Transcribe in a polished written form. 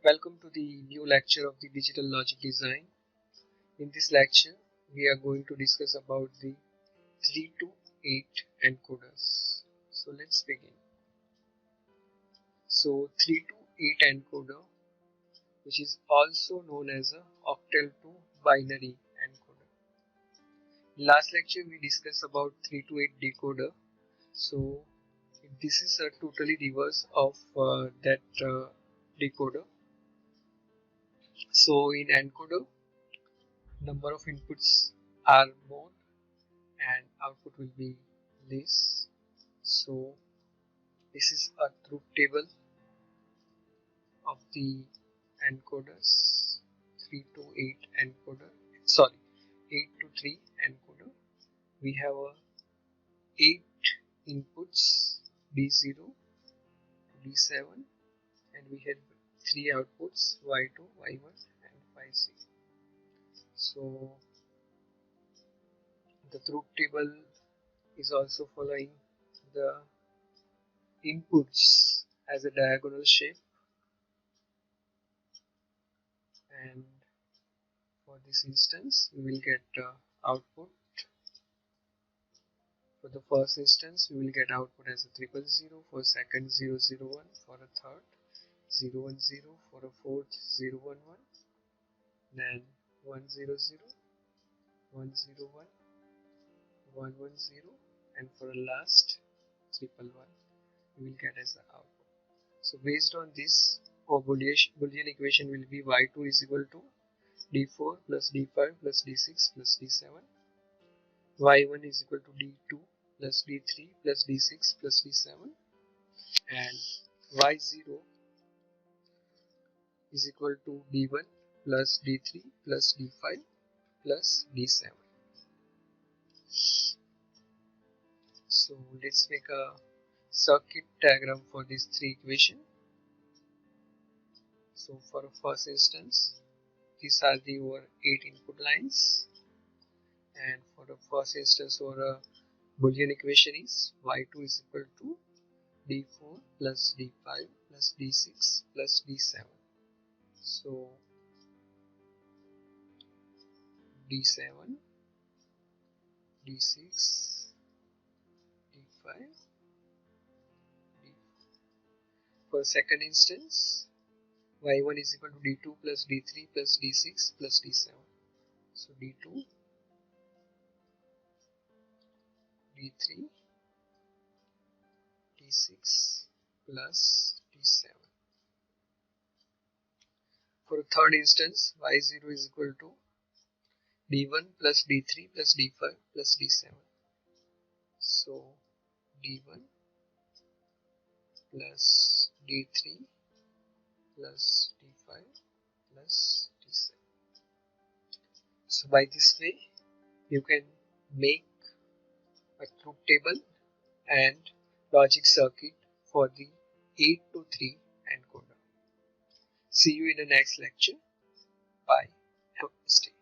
Welcome to the new lecture of the digital logic design. In this lecture, we are going to discuss about the 3 to 8 encoders. So let's begin. So 3 to 8 encoder, which is also known as a octal to binary encoder. In last lecture, we discussed about 3 to 8 decoder. So this is a totally reverse of that decoder. So in encoder, number of inputs are more and output will be less. So this is a truth table of the encoders. 3 to 8 encoder, sorry, 8 to 3 encoder. We have 8 inputs, D0 to D7, and we have 3 outputs, Y2, Y1 and Y0. So the truth table is also following the inputs as a diagonal shape, and for this instance we will get output. For the first instance we will get output as a 000, for second 001, for a third 010, for a fourth 011, then 100, 101, 110, and for a last 111 we will get as the output. So based on this, our Boolean equation will be y2 is equal to d4 plus d5 plus d6 plus d7, y1 is equal to d2 plus d3 plus d6 plus d7, and y0 is equal to d1 plus d3 plus d5 plus d7. So let's make a circuit diagram for these three equations. So for a first instance, these are the over 8 input lines, and for the first instance our Boolean equation is y2 is equal to d4 plus d5 plus d6 plus d7. So d7, d6, d5, d4. For second instance, y1 is equal to d2 plus d3 plus d6 plus d7. So d2, d3, d6 plus d7. For a third instance, y0 is equal to d1 plus d3 plus d5 plus d7. So d1 plus d3 plus d5 plus d7. So by this way you can make a truth table and logic circuit for the 8 to 3 encoder. See you in the next lecture. Bye. Have a nice day.